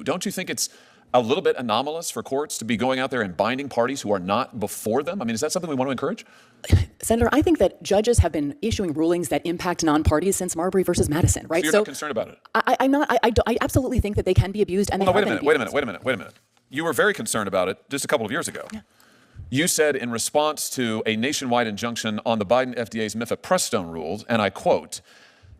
you. Don't you think it's a little bit anomalous for courts to be going out there and binding parties who are not before them? I mean, is that something we want to encourage? Senator, I think that judges have been issuing rulings that impact non-parties since Marbury versus Madison, right? So you're not concerned about it? I'm not. I absolutely think that they can be abused, and wait a minute. You were very concerned about it just a couple of years ago. Yeah. You said in response to a nationwide injunction on the Biden FDA's mifepristone rules, and I quote,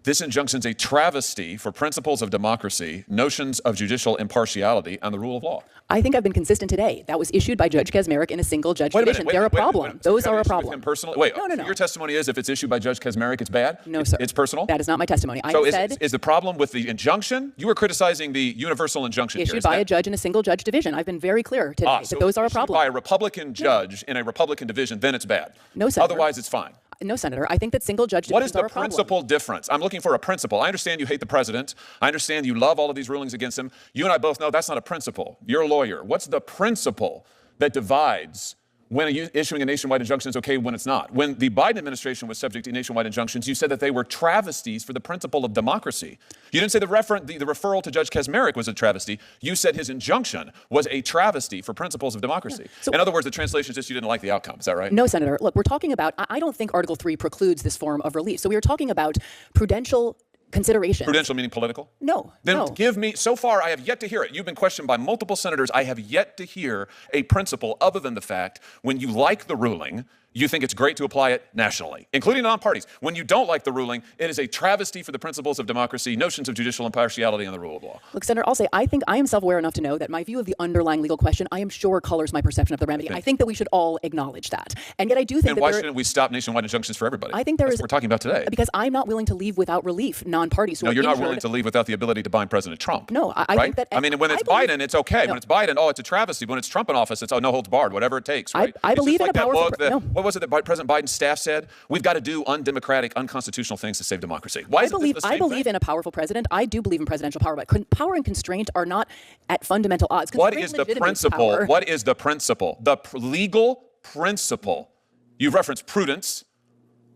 "This injunction is a travesty for principles of democracy, notions of judicial impartiality, and the rule of law." I think I've been consistent today. That was issued by Judge Kaczmarek in a single judge division. They're a problem. Those are a problem. Personally? Wait, no. So your testimony is if it's issued by Judge Kaczmarek, it's bad? No, sir. It's personal? That is not my testimony. So is the problem with the injunction? You were criticizing the universal injunction issued by a judge in a single judge division. I've been very clear today that those are a problem. By a Republican judge in a Republican division, then it's bad. No, Senator. Otherwise, it's fine. No, Senator. I think that single judge divisions are a problem. What is the principal difference? I'm looking for a principle. I understand you hate the president. I understand you love all of these rulings against him. You and I both know that's not a principle. You're a lawyer. What's the principle that divides when issuing a nationwide injunction is okay when it's not? When the Biden administration was subject to nationwide injunctions, you said that they were travesties for the principle of democracy. You didn't say the referral to Judge Kaczmarek was a travesty. You said his injunction was a travesty for principles of democracy. Yeah. So, in other words, the translation is just you didn't like the outcome. Is that right? No, Senator. Look, we're talking about, I don't think Article 3 precludes this form of relief. So we are talking about prudential consideration. Prudential meaning political? No. Then give me, so far I have yet to hear it. You've been questioned by multiple senators. I have yet to hear a principle other than the fact when you like the ruling, you think it's great to apply it nationally, including non-parties. When you don't like the ruling, it is a travesty for the principles of democracy, notions of judicial impartiality, and the rule of law. Look, Senator, I'll say I think I am self-aware enough to know that my view of the underlying legal question, I am sure, colors my perception of the remedy. I think that we should all acknowledge that. And yet I do think that why shouldn't we stop nationwide injunctions for everybody? I think that's what we're talking about today. Because I'm not willing to leave without relief non-parties who are you're not willing to leave without the ability to bind President Trump. No, I think that... I mean, when it's Biden, it's okay. No. When it's Biden, it's a travesty. When it's Trump in office, it's no holds barred, whatever it takes, right? I believe in a powerful... What was it that President Biden's staff said? We've got to do undemocratic, unconstitutional things to save democracy. Why isn't this the same I believe in a powerful president. I do believe in presidential power, but power and constraint are not at fundamental odds. What is the principle? Power. What is the principle? The legal principle. You've referenced prudence.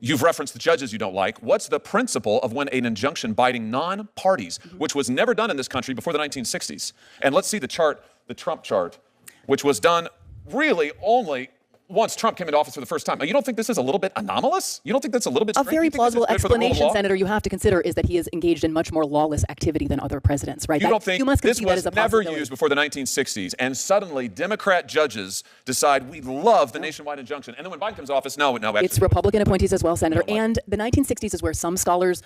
You've referenced the judges you don't like. What's the principle of when an injunction binding non-parties, which was never done in this country before the 1960s? And let's see the chart, the Trump chart, which was done really only once Trump came into office for the first time. You don't think this is a little bit anomalous? You don't think that's a little bit strange? A very plausible explanation, Senator, you have to consider is that he is engaged in much more lawless activity than other presidents, right? You don't think this was never used before the 1960s, and suddenly Democrat judges decide we love the nationwide injunction, and then when Biden comes to office, no. It's Republican appointees as well, Senator, and the 1960s is where some scholars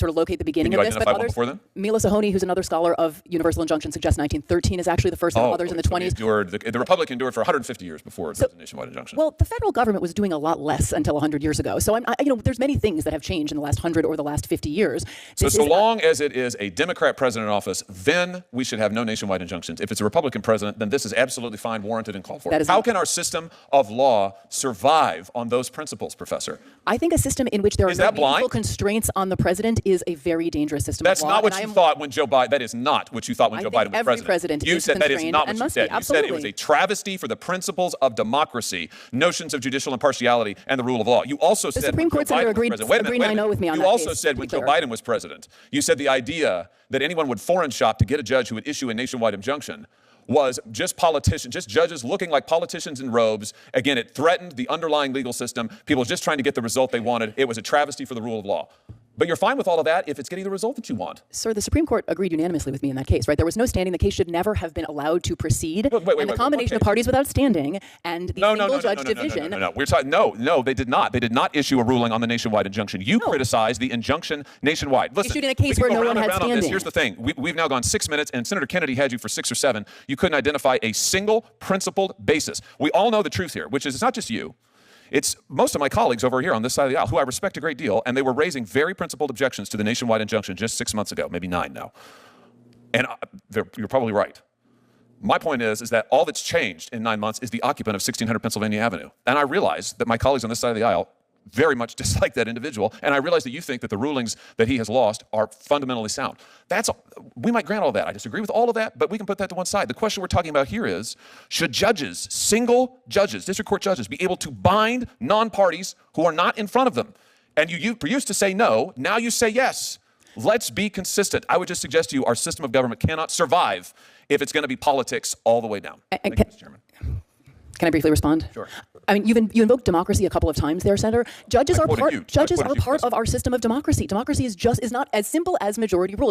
locate the beginning of this, but others, Mila Sahoni, who's another scholar of universal injunction, suggests 1913 is actually the first, and others in the 20s. The Republican endured for 150 years before the nationwide injunction. Well, the federal government was doing a lot less until 100 years ago. So, there's many things that have changed in the last 100 or the last 50 years. So long as it is a Democrat president in office, then we should have no nationwide injunctions. If it's a Republican president, then this is absolutely fine, warranted, and called for. How can our system of law survive on those principles, Professor? I think a system in which there are no meaningful constraints on the president is a very dangerous system of law. That's not what you thought when Joe Biden. That is not what you thought when Joe Biden was president. You said that is not what you said. You said it was a travesty for the principles of democracy, notions of judicial impartiality, and the rule of law. You also said the Supreme Court senator agreed with me on that. You also said when Joe Biden was president, you said the idea that anyone would foreign shop to get a judge who would issue a nationwide injunction was just politicians, just judges looking like politicians in robes. Again, it threatened the underlying legal system. People just trying to get the result they wanted. It was a travesty for the rule of law. But you're fine with all of that if it's getting the result that you want. Sir, the Supreme Court agreed unanimously with me in that case, right? There was no standing. The case should never have been allowed to proceed. And the combination of parties without standing and the single-judge division. No, they did not. They did not issue a ruling on the nationwide injunction. You criticized the injunction nationwide. Listen, issued in a case where no one had standing. Here's the thing. We've now gone 6 minutes, and Senator Kennedy had you for 6 or 7. You couldn't identify a single principled basis. We all know the truth here, which is it's not just you. It's most of my colleagues over here on this side of the aisle, who I respect a great deal, and they were raising very principled objections to the nationwide injunction just 6 months ago, maybe 9 now. And you're probably right. My point is that all that's changed in 9 months is the occupant of 1600 Pennsylvaina Avenue. And I realize that my colleagues on this side of the aisle very much dislike that individual, and I realize that you think that the rulings that he has lost are fundamentally sound. We might grant all that. I disagree with all of that, but we can put that to one side. The question we're talking about here is, should judges, single judges, district court judges, be able to bind non-parties who are not in front of them? And you used to say no, now you say yes. Let's be consistent. I would just suggest to you our system of government cannot survive if it's going to be politics all the way down. Thank you, Mr. Chairman. Can I briefly respond? Sure. I mean, you invoked democracy a couple of times there, Senator. Judges are part of our system of democracy. Democracy is not as simple as majority rule.